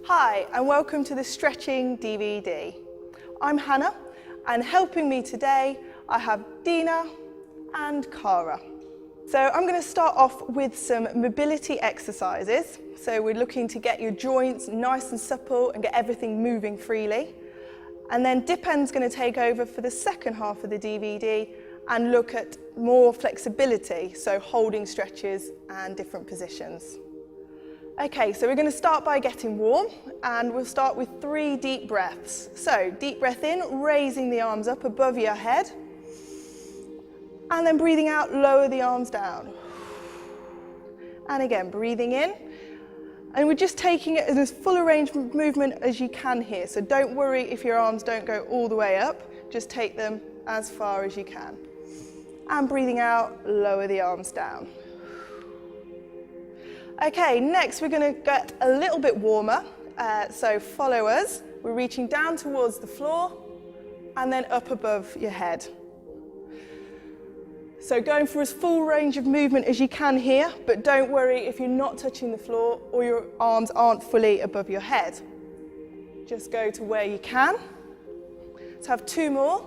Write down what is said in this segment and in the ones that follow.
Hi, and welcome to the Stretching DVD. I'm Hannah, and helping me today, I have Dina and Cara. So I'm going to start off with some mobility exercises. So we're looking to get your joints nice and supple and get everything moving freely. And then Dipen's going to take over for the second half of the DVD and look at more flexibility, so holding stretches and different positions. Okay, so we're going to start by getting warm, and we'll start with 3 deep breaths. So deep breath in, raising the arms up above your head, and then breathing out, lower the arms down. And again, breathing in, and we're just taking it as full a range of movement as you can here. So don't worry if your arms don't go all the way up, just take them as far as you can. And breathing out, lower the arms down. Okay, next we're going to get a little bit warmer, so follow us. We're reaching down towards the floor and then up above your head. So going for as full range of movement as you can here, but don't worry if you're not touching the floor or your arms aren't fully above your head. Just go to where you can. Let's have 2 more.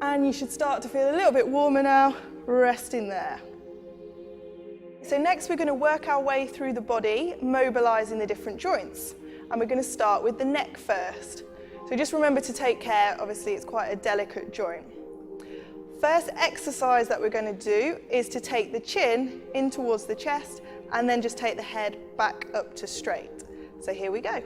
And you should start to feel a little bit warmer now, resting there. So next we're going to work our way through the body, mobilising the different joints. And we're going to start with the neck first. So just remember to take care, obviously it's quite a delicate joint. First exercise that we're going to do is to take the chin in towards the chest and then just take the head back up to straight. So here we go.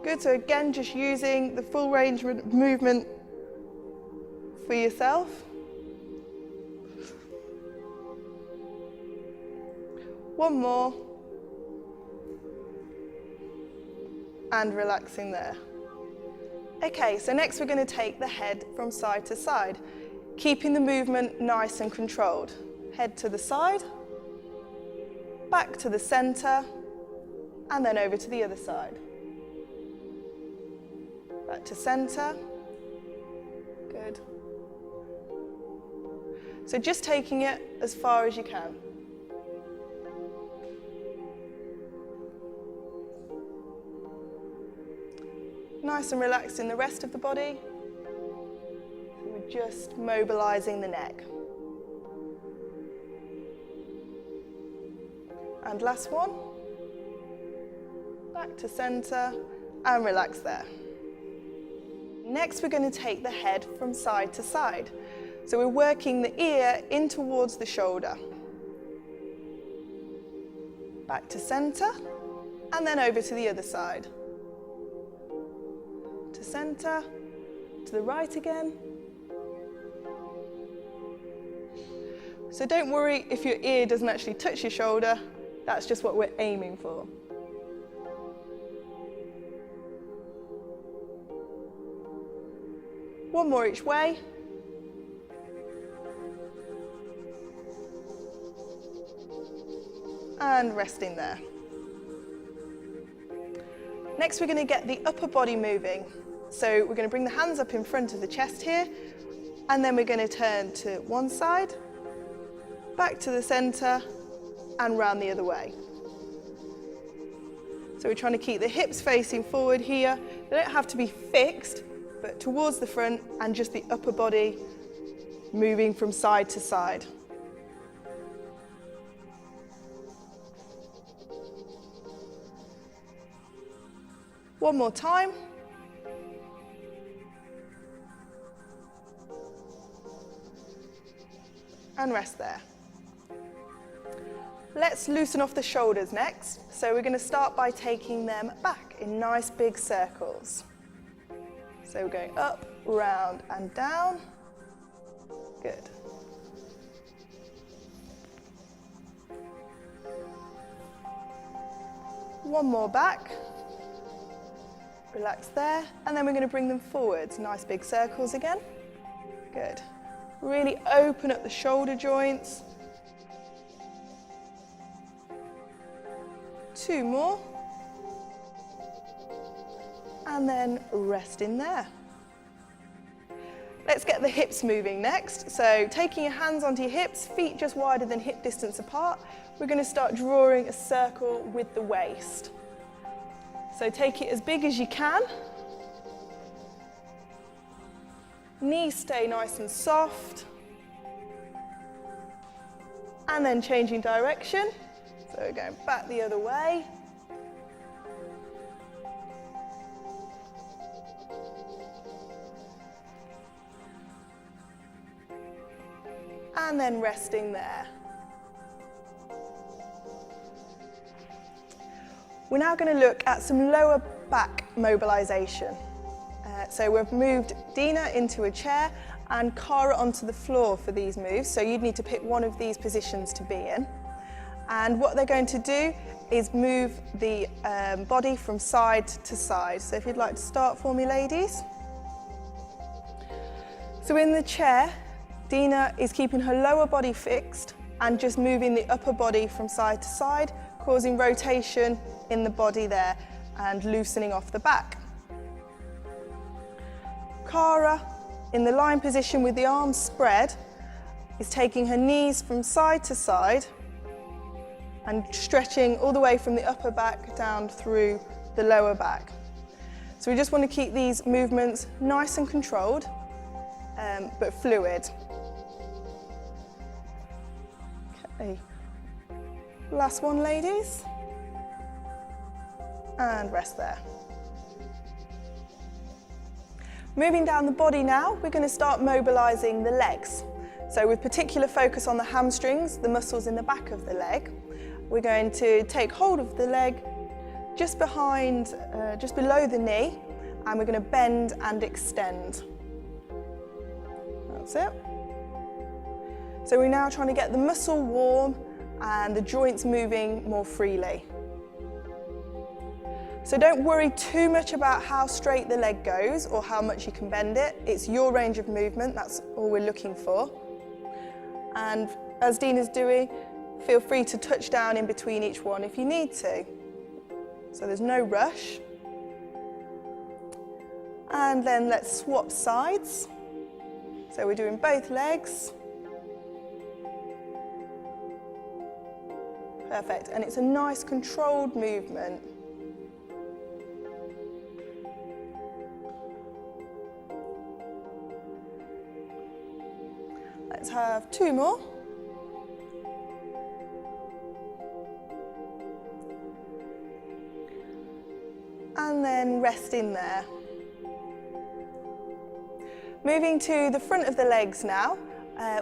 Good, so again, just using the full range of movement for yourself. One more. And relaxing there. Okay, so next we're going to take the head from side to side, keeping the movement nice and controlled. Head to the side, back to the centre, and then over to the other side. Back to centre, good. So just taking it as far as you can. Nice and relaxed in the rest of the body. We're just mobilising the neck. And last one. Back to centre and relax there. Next, we're going to take the head from side to side. So we're working the ear in towards the shoulder. Back to centre, and then over to the other side. To centre, to the right again. So don't worry if your ear doesn't actually touch your shoulder, that's just what we're aiming for. One more each way. And resting there. Next we're going to get the upper body moving. So we're going to bring the hands up in front of the chest here, and then we're going to turn to one side, back to the centre, and round the other way. So we're trying to keep the hips facing forward here. They don't have to be fixed, but towards the front, and just the upper body moving from side to side. One more time. And rest there. Let's loosen off the shoulders next. So we're going to start by taking them back in nice big circles. So we're going up, round and down. Good. One more back. Relax there. And then we're going to bring them forwards. Nice big circles again. Good. Really open up the shoulder joints. 2 more. And then rest in there. Let's get the hips moving next. So taking your hands onto your hips, feet just wider than hip distance apart, we're going to start drawing a circle with the waist. So take it as big as you can. Knees stay nice and soft. And then changing direction. So we're going back the other way. And then resting there. We're now going to look at some lower back mobilisation. So we've moved Dina into a chair and Cara onto the floor for these moves. So you'd need to pick one of these positions to be in. And what they're going to do is move the body from side to side. So if you'd like to start for me, ladies. So in the chair, Dina is keeping her lower body fixed and just moving the upper body from side to side, causing rotation in the body there and loosening off the back. Cara, in the lying position with the arms spread, is taking her knees from side to side and stretching all the way from the upper back down through the lower back. So we just want to keep these movements nice and controlled, but fluid. Okay, last one, ladies, and rest there. Moving down the body now, we're going to start mobilising the legs. So with particular focus on the hamstrings, the muscles in the back of the leg, we're going to take hold of the leg just behind, just below the knee, and we're going to bend and extend. That's it. So we're now trying to get the muscle warm and the joints moving more freely. So don't worry too much about how straight the leg goes or how much you can bend it. It's your range of movement, that's all we're looking for. And as Dina's doing, feel free to touch down in between each one if you need to. So there's no rush. And then let's swap sides. So we're doing both legs. Perfect, and it's a nice controlled movement. Let's have 2 more. And then rest in there. Moving to the front of the legs now,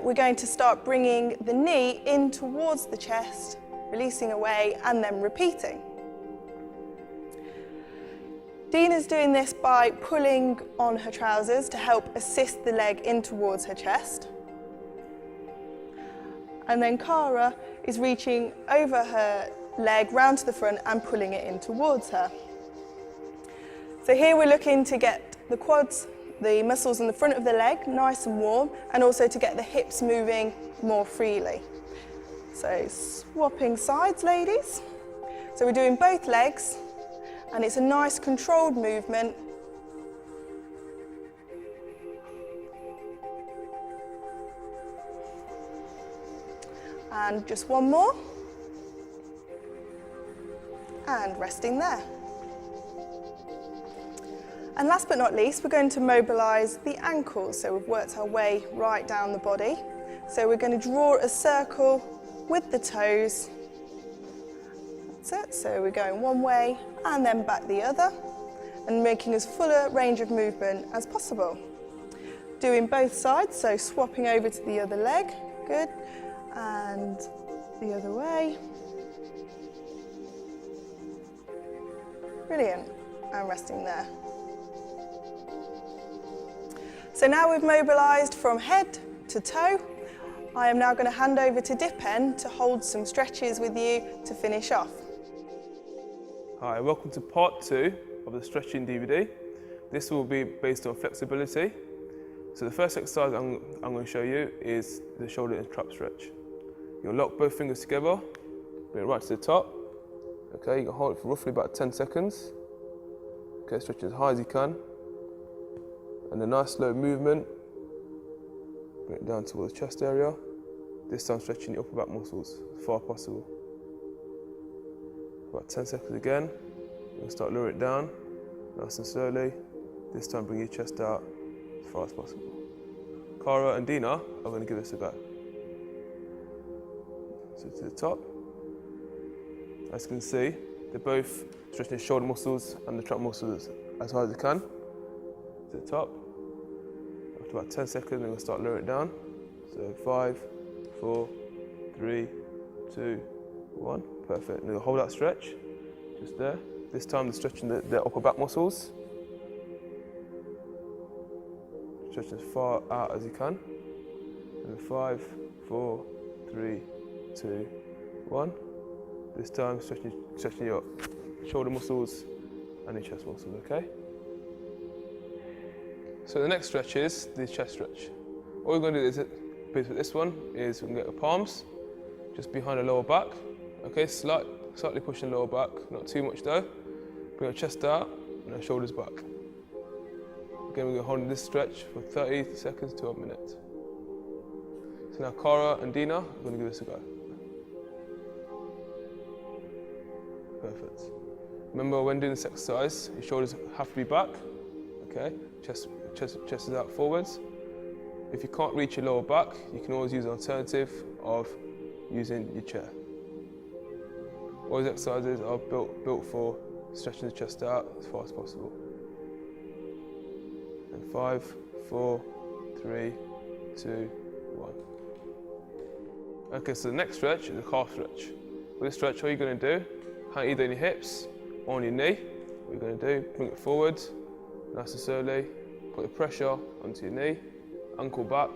we're going to start bringing the knee in towards the chest, releasing away and then repeating. Dina's doing this by pulling on her trousers to help assist the leg in towards her chest. And then Cara is reaching over her leg round to the front and pulling it in towards her. So here we're looking to get the quads, the muscles in the front of the leg nice and warm, and also to get the hips moving more freely. So swapping sides, ladies. So we're doing both legs, and it's a nice controlled movement. And just one more. And resting there. And last but not least, we're going to mobilise the ankles. So we've worked our way right down the body. So we're going to draw a circle with the toes. That's it. So we're going one way and then back the other, and making as full a range of movement as possible. Doing both sides, so swapping over to the other leg. Good. And the other way. Brilliant. And resting there. So now we've mobilised from head to toe. I am now going to hand over to Dipen to hold some stretches with you to finish off. Hi, welcome to part 2 of the stretching DVD. This will be based on flexibility. So the first exercise I'm going to show you is the shoulder and trap stretch. You'll lock both fingers together, bring it right to the top, Okay, you can hold it for roughly about 10 seconds. Okay, stretch as high as you can. And a nice slow movement. Bring it down towards the chest area. This time stretching the upper back muscles as far as possible. About 10 seconds again. You'll start lowering it down, nice and slowly. This time bring your chest out as far as possible. Cara and Dina are going to give this a go. So to the top. As you can see, they're both stretching the shoulder muscles and the trap muscles as high as they can. To the top. After about 10 seconds, they're going to start lowering it down. So 5, 4, 3, 2, 1. Perfect. Now hold that stretch, just there. This time they're stretching the upper back muscles. Stretch as far out as you can. And then 5, 4, 3, 2, 1. This time stretching your shoulder muscles and your chest muscles, okay? So the next stretch is the chest stretch. All we're going to do is, with this one, is we can get our palms just behind the lower back. Okay, slightly pushing the lower back, not too much though. Bring our chest out and our shoulders back. Again, we're going to hold this stretch for 30 seconds to a minute. So now Cara and Dina are going to give this a go. Perfect. Remember, when doing this exercise, your shoulders have to be back. Okay, chest is out forwards. If you can't reach your lower back, you can always use an alternative of using your chair. All these exercises are built for stretching the chest out as far as possible. And 5, 4, 3, 2, 1. Okay, so the next stretch is a calf stretch. With this stretch, all you're going to do, hand either on your hips or on your knee. What you're going to do, bring it forward, nice and slowly, put the pressure onto your knee, ankle back,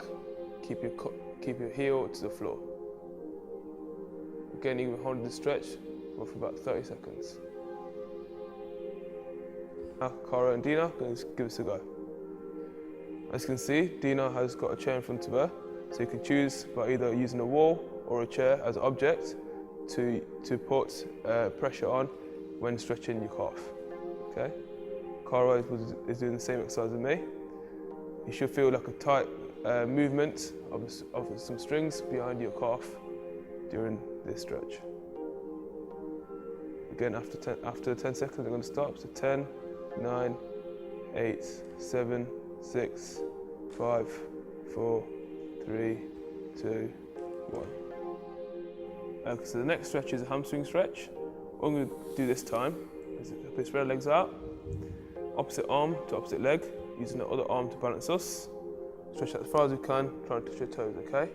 keep your heel to the floor. Again, you can hold this stretch for about 30 seconds. Now, Cara and Dina are going to give this a go. As you can see, Dina has got a chair in front of her, so you can choose by either using a wall or a chair as an object to put pressure on when stretching your calf. Okay? Cara is doing the same exercise as me. You should feel like a tight movement of some strings behind your calf during this stretch. Again, after 10 seconds, I'm going to stop. So 10, 9, 8, 7, 6, 5, 4, 3, 2, 1. Okay, so the next stretch is a hamstring stretch. What I'm going to do this time is spread legs out, opposite arm to opposite leg, using the other arm to balance us. Stretch out as far as you can, try and touch your toes, okay?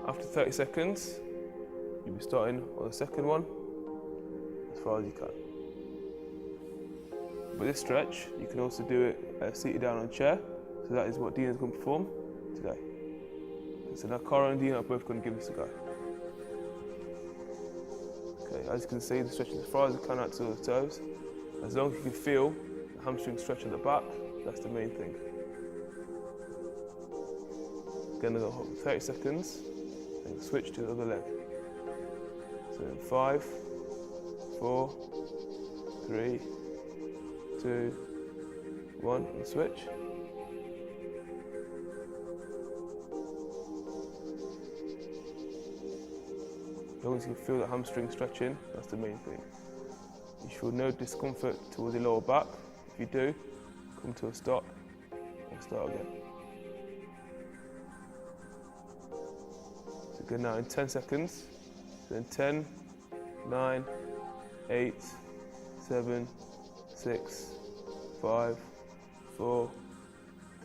After 30 seconds, you'll be starting on the second one, as far as you can. With this stretch, you can also do it seated down on a chair, so that is what Dina is going to perform today. So now Cara and Dina are both going to give this a go. Okay, as you can see, the stretch is as far as you can out to the toes. As long as you can feel the hamstring stretch at the back, that's the main thing. Again, I'm going to hold 30 seconds and switch to the other leg. So in 5, 4, 3, 2, 1, and switch. As long as you feel the hamstring stretching, that's the main thing. You should feel no discomfort towards your lower back. If you do, come to a stop and start again. So again now in 10 seconds. So in 10, 9, 8, 7, 6, 5, 4,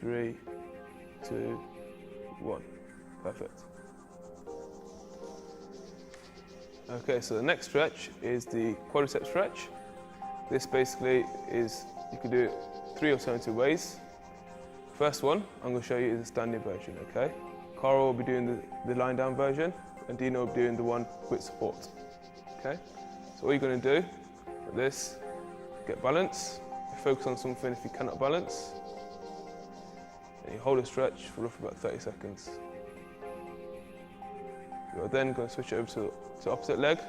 3, 2, 1. Perfect. Okay, so the next stretch is the quadricep stretch. This basically is, you can do it 3 alternative ways. First one I'm going to show you is the standing version, okay? Cara will be doing the lying down version and Dina will be doing the one with support, okay? So all you're going to do with this, get balance, focus on something if you cannot balance, and you hold a stretch for roughly about 30 seconds. You're then going to switch it over to the opposite leg.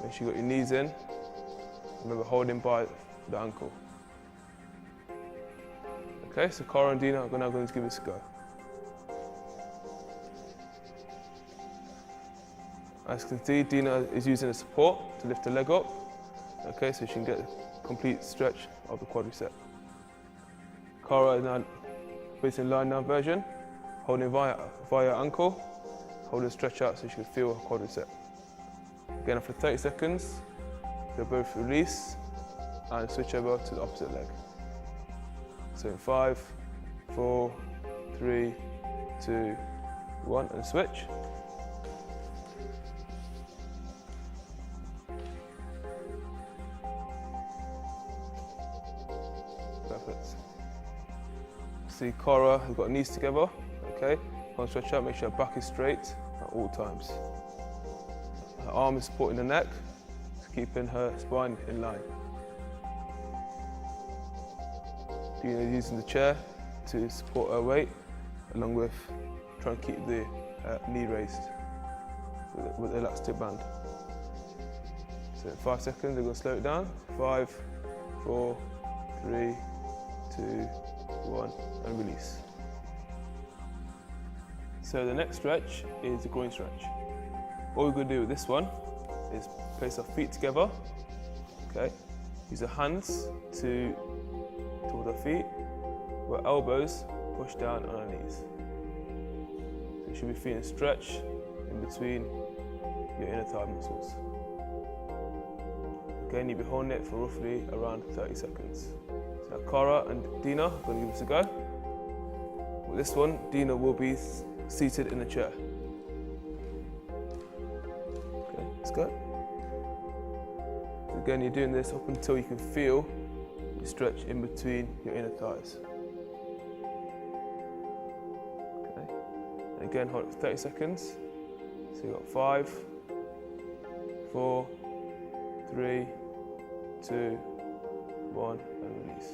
Make sure you got your knees in. Remember, holding by the ankle. Okay, so Cara and Dina are now going to give this a go. As you can see, Dina is using a support to lift the leg up. Okay, so she can get a complete stretch of the quadricep. Cara is now facing lying down version, holding via ankle, holding stretch out so she can feel her quadricep. Again, after 30 seconds, they'll both release and switch over to the opposite leg. So in 5, 4, 3, 2, 1, and switch. Perfect. See, Cara has got her knees together. Okay, can't stretch out, make sure her back is straight at all times. Her arm is supporting the neck, keeping her spine in line. Dina is using the chair to support her weight, along with trying to keep the knee raised with the elastic band. So in 5 seconds, they're going to slow it down. 5, 4, 3, 2, 1, and release. So the next stretch is the groin stretch. What we're going to do with this one is place our feet together. Okay, use our hands toward our feet, with our elbows push down on our knees. So you should be feeling a stretch in between your inner thigh muscles. Again, you'll be holding it for roughly around 30 seconds. So Cara and Dina are going to give this a go. With this one, Dina will be seated in a chair. Okay, let's go. So again, you're doing this up until you can feel the stretch in between your inner thighs. Okay, and again, hold it for 30 seconds. So you've got 5, 4, 3, 2, 1, and release.